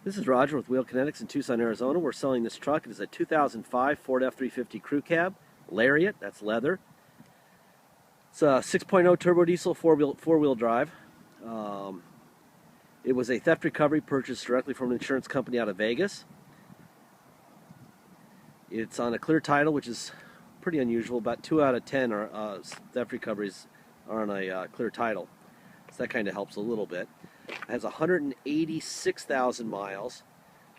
This is Roger with Wheel Kinetics in Tucson, Arizona. We're selling this truck. It is a 2005 Ford F350 Crew Cab, Lariat, that's leather. It's a 6.0 turbo diesel four-wheel drive. It was a theft recovery purchased directly from an insurance company out of Vegas. It's on a clear title, which is pretty unusual. About 2 out of 10 are, theft recoveries are on a clear title. So that kind of helps a little bit. It has 186,000 miles.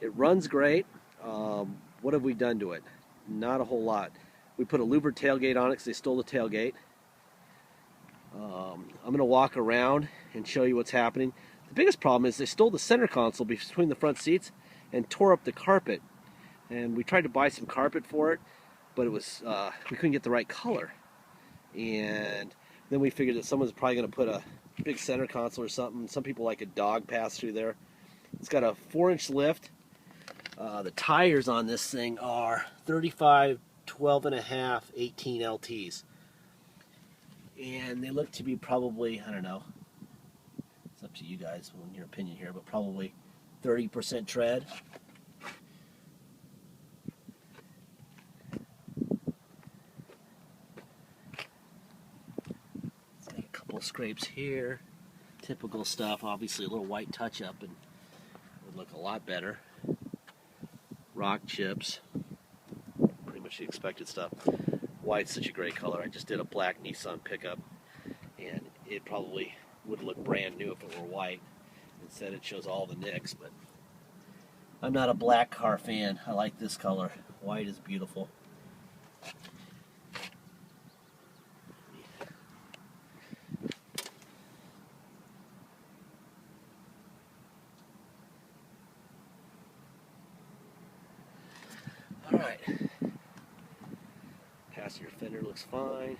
It runs great. What have we done to it? Not a whole lot. We put a louvered tailgate on it because they stole the tailgate. I'm going to walk around and show you what's happening. The biggest problem is they stole the center console between the front seats and tore up the carpet. And we tried to buy some carpet for it, but it was we couldn't get the right color. And then we figured that someone's probably going to put a big center console or something. Some people like a dog pass through there. It's got a 4-inch lift. The tires on this thing are 35, 12.5, 18 LTs. And they look to be probably, I don't know, it's up to you guys on your opinion here, but probably 30% tread. It's like a couple of scrapes here. Typical stuff, obviously a little white touch-up and would look a lot better. Rock chips, pretty much the expected stuff. White's such a great color. I just did a black Nissan pickup, and it probably would look brand new if it were white. Instead it shows all the nicks, but I'm not a black car fan. I like this color. White is beautiful. All right. Passenger fender looks fine.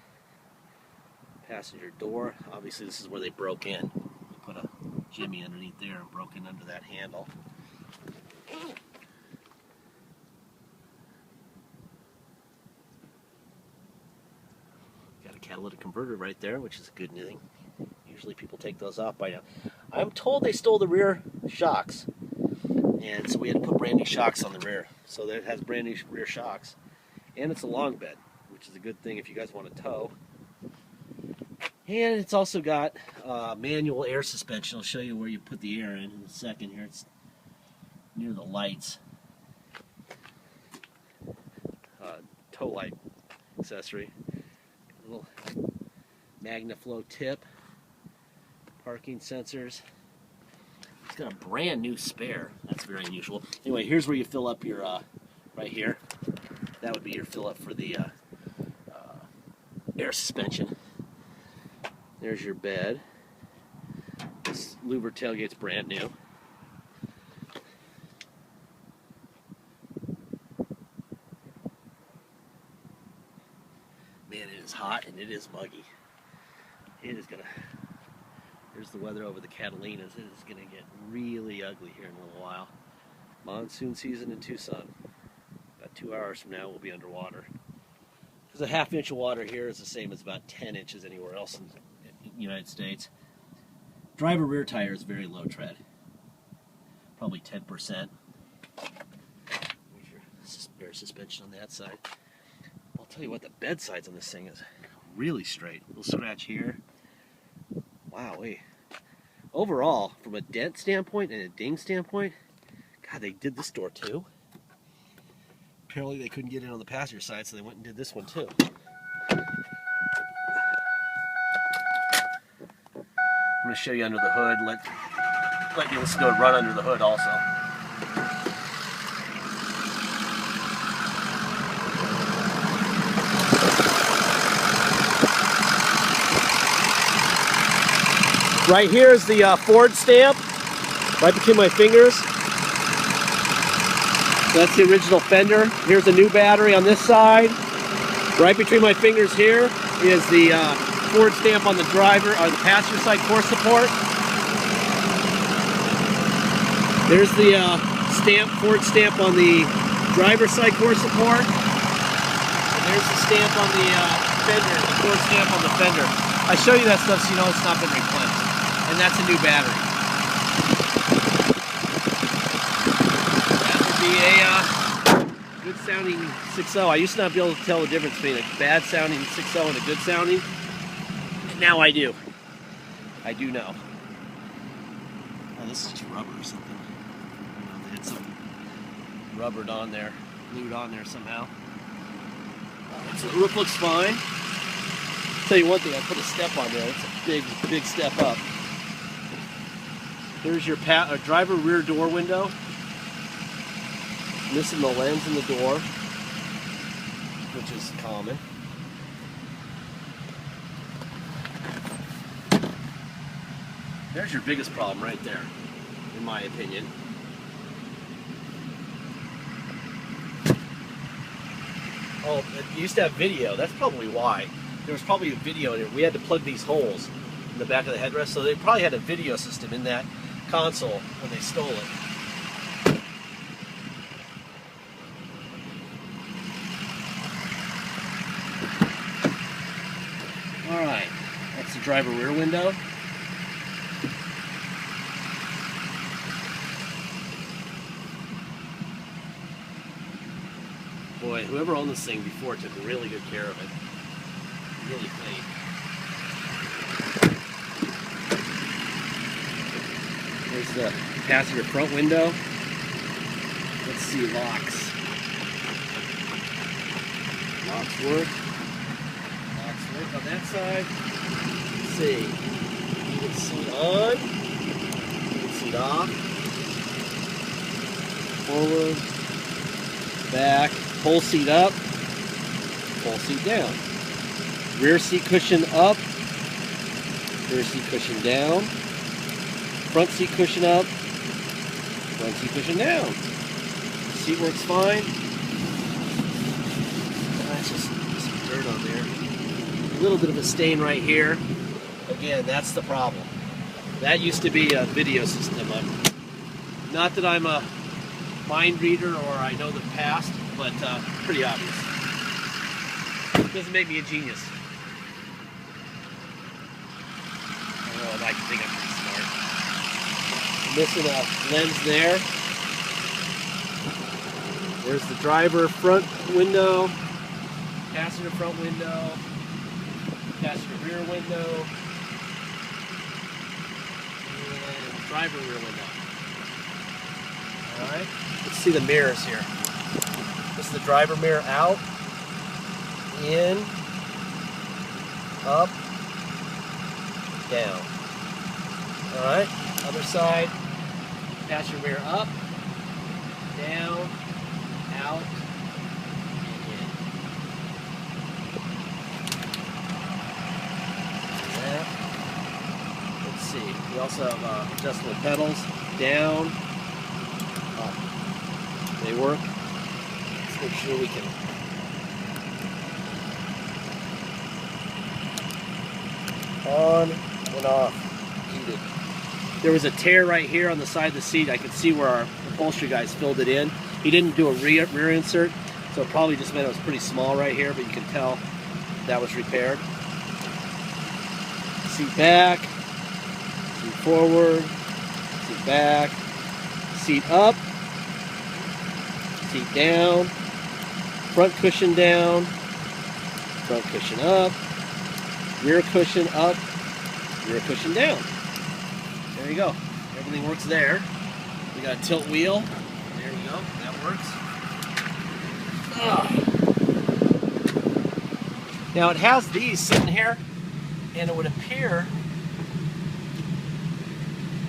Passenger door, obviously this is where they broke in. They put a jimmy underneath there and broke in under that handle. Got a catalytic converter right there, which is a good thing. Usually people take those off by now. I'm told they stole the rear shocks, and so we had to put brand new shocks on the rear. So that it has brand new rear shocks, and it's a long bed, which is a good thing if you guys want to tow. And it's also got manual air suspension. I'll show you where you put the air in a second here. It's near the lights. Tow light accessory. A little MagnaFlow tip. Parking sensors. It's got a brand new spare. That's very unusual. Anyway, here's where you fill up your, right here. That would be your fill up for the air suspension. There's your bed. This louvered tailgate's brand new. Man, it is hot and it is muggy. It is gonna, there's the weather over the Catalinas. It is gonna get really ugly here in a little while. Monsoon season in Tucson. About 2 hours from now we'll be underwater. Because a ½ inch of water here is the same as about 10 inches anywhere else in the United States. Driver rear tire is very low tread. Probably 10%. There's your spare suspension on that side. I'll tell you what, the bed sides on this thing is really straight. A little scratch here. Wow, wait. Overall, from a dent standpoint and a ding standpoint, God, they did this door too. Apparently they couldn't get in on the passenger side, so they went and did this one too. I'm going to show you under the hood, let you listen to it run under the hood also. Right here is the Ford stamp, right between my fingers. That's the original fender. Here's a new battery on this side. Right between my fingers here is the Ford stamp on the driver or the passenger side core support. There's the Ford stamp on the driver side core support. And there's the stamp on the fender, the Ford stamp on the fender. I show you that stuff so you know it's not been replenished. And that's a new battery. a good sounding 6.0. I used to not be able to tell the difference between a bad sounding 6.0 and a good sounding. And now I do. I do know. Oh, this is just rubber or something. I don't know, they had some rubbered on there, glued on there somehow. So the roof looks fine. I'll tell you one thing, I put a step on there. It's a big, big step up. Here's your driver rear door window. Missing the lens in the door, which is common. There's your biggest problem right there, in my opinion. Oh, it used to have video. That's probably why. There was probably a video in it. We had to plug these holes in the back of the headrest, so they probably had a video system in that console when they stole it. Alright, that's the driver rear window. Boy, whoever owned this thing before took really good care of it. Really clean. There's the passenger front window. Let's see, locks. Locks work. Locks work on that side. Let's see. Heated seat on. Heated seat off. Forward. Back. Pull seat up. Pull seat down. Rear seat cushion up. Rear seat cushion down. Front seat cushion up. Front seat cushion down. The seat works fine. That's just some dirt on there. A little bit of a stain right here. Again, that's the problem. That used to be a video system. Not that I'm a mind reader or I know the past, but pretty obvious. Doesn't make me a genius. I like to think I'm pretty smart. Missing a lens there. There's the driver front window, passenger front window, passenger rear window, and driver rear window. Alright, let's see the mirrors here. This is the driver mirror out, in, up, down. Alright, other side, passenger mirror up, down, out, and in. Let's see, we also have adjustable pedals, down, up. They work. Let's make sure we can on and off, heated. There was a tear right here on the side of the seat. I could see where our upholstery guys filled it in. He didn't do a rear insert, so it probably just meant it was pretty small right here, but you can tell that was repaired. Seat back, seat forward, seat back, seat up, seat down, front cushion down, front cushion up, rear cushion up, rear cushion down. There you go. Everything works there. We got a tilt wheel. There we go. That works. Now it has these sitting here, and it would appear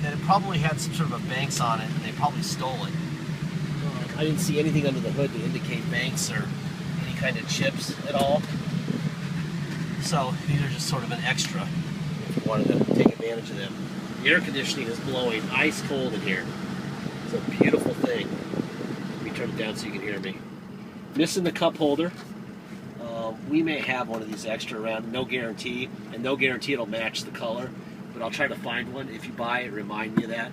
that it probably had some sort of a banks on it, and they probably stole it. I didn't see anything under the hood to indicate banks or any kind of chips at all. So these are just sort of an extra if you wanted to take advantage of them. The air conditioning is blowing ice cold in here. It's a beautiful thing. Let me turn it down so you can hear me. Missing the cup holder. We may have one of these extra around, no guarantee, and no guarantee it'll match the color, but I'll try to find one. If you buy it, remind me of that.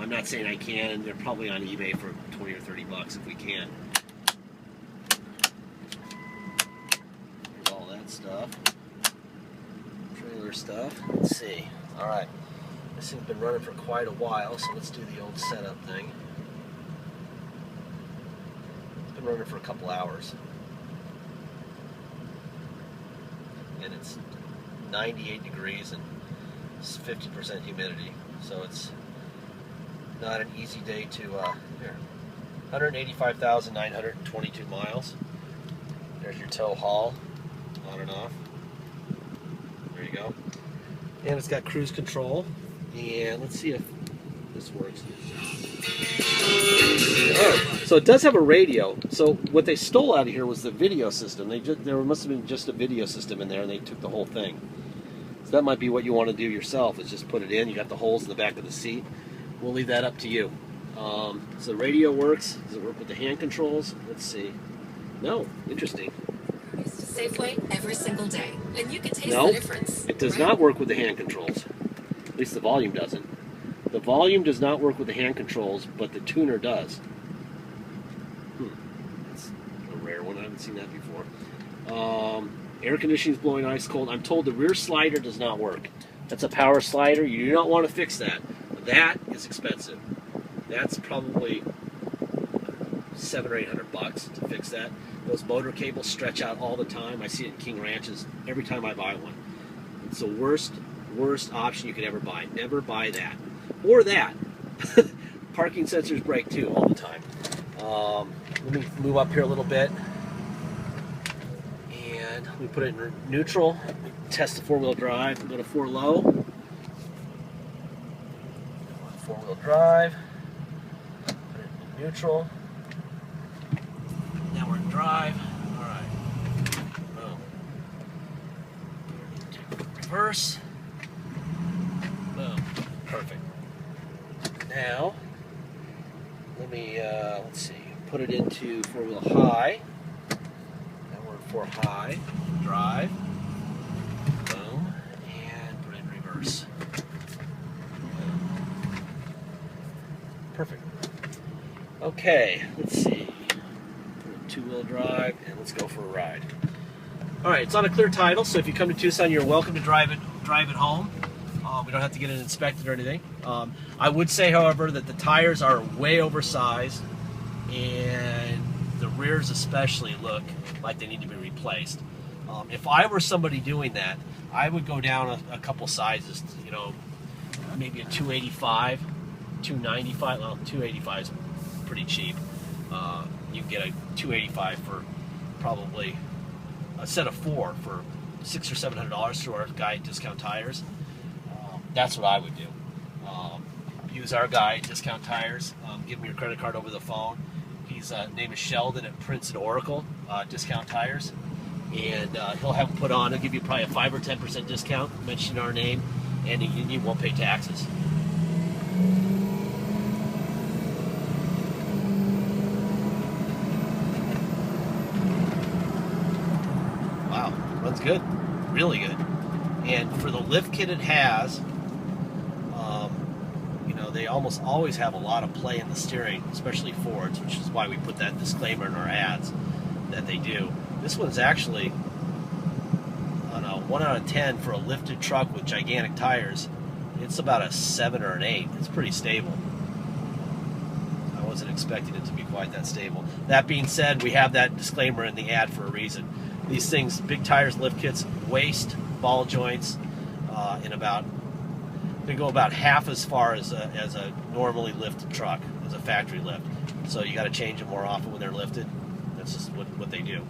I'm not saying I can, and they're probably on eBay for 20 or 30 bucks if we can. Here's all that stuff. Trailer stuff. Let's see. Alright. This thing's been running for quite a while, so let's do the old setup thing. been running for a couple hours. And it's 98 degrees and 50% humidity. So it's not an easy day to, here, 185,922 miles. There's your tow haul, on and off. There you go. And it's got cruise control. And let's see if this works. Oh, so it does have a radio. So what they stole out of here was the video system. There must have been just a video system in there, and they took the whole thing. So that might be what you want to do yourself, is just put it in. You got the holes in the back of the seat. We'll leave that up to you. So the radio works. Does it work with the hand controls? Let's see. No. Interesting. Safeway every single day, and you can taste no, the difference. It does not work with the hand controls. At least the volume doesn't. The volume does not work with the hand controls, but the tuner does. That's a rare one. I haven't seen that before. Air conditioning is blowing ice cold. I'm told the rear slider does not work. That's a power slider. You do not want to fix that. That is expensive. That's probably $700 or $800 to fix that. Those motor cables stretch out all the time. I see it in King Ranches every time I buy one. It's the worst option you could ever buy. Never buy that. Or that. Parking sensors break too all the time. Let me move up here a little bit. And we put it in neutral. Test the four-wheel drive. Go to 4 low. 4-wheel drive. Put it in neutral. Now we're in drive. All right. Boom. Reverse. Boom. Perfect. Now, let me, let's see, put it into 4-wheel high. Now we're in 4 high. Drive. Boom. And put it in reverse. Boom. Perfect. Okay, let's see. 2-wheel drive, and let's go for a ride. All right, it's on a clear title, so if you come to Tucson, you're welcome to drive it home. We don't have to get it inspected or anything. I would say, however, that the tires are way oversized, and the rears especially look like they need to be replaced. If I were somebody doing that, I would go down a couple sizes. You know, maybe a 285, 295. Well, 285 is pretty cheap. You can get a 285 for probably a set of 4 for $600 or $700 through our guy at Discount Tires. That's what I would do. Use our guy at Discount Tires. Give him your credit card over the phone. His name is Sheldon at Prince and Oracle Discount Tires, and he'll have him put on. He'll give you probably a 5 or 10% discount. Mention our name, and you won't pay taxes. Runs good, really good. And for the lift kit it has, you know, they almost always have a lot of play in the steering, especially Fords, which is why we put that disclaimer in our ads that they do. This one's actually on a 1 out of 10 for a lifted truck with gigantic tires. It's about a 7 or an 8. It's pretty stable. I wasn't expecting it to be quite that stable. That being said, we have that disclaimer in the ad for a reason. These things, big tires, lift kits, waste ball joints they go about half as far as a normally lifted truck, as a factory lift. So you got to change them more often when they're lifted. That's just what they do.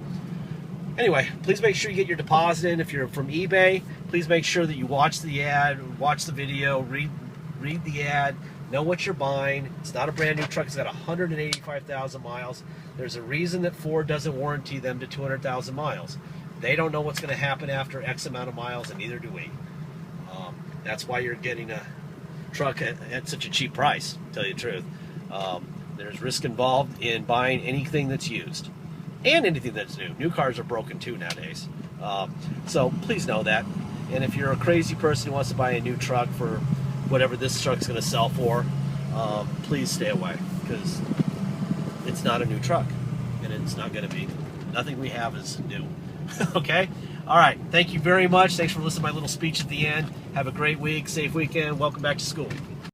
Anyway, please make sure you get your deposit in. If you're from eBay, please make sure that you watch the ad, watch the video, read the ad, know what you're buying. It's not a brand new truck. It's got 185,000 miles. There's a reason that Ford doesn't warranty them to 200,000 miles. They don't know what's going to happen after X amount of miles, and neither do we. That's why you're getting a truck at such a cheap price, to tell you the truth. There's risk involved in buying anything that's used and anything that's new. New cars are broken too nowadays. So please know that. And if you're a crazy person who wants to buy a new truck for whatever this truck's going to sell for, please stay away, because it's not a new truck, and it's not going to be. Nothing we have is new. Okay? All right. Thank you very much. Thanks for listening to my little speech at the end. Have a great week. Safe weekend. Welcome back to school.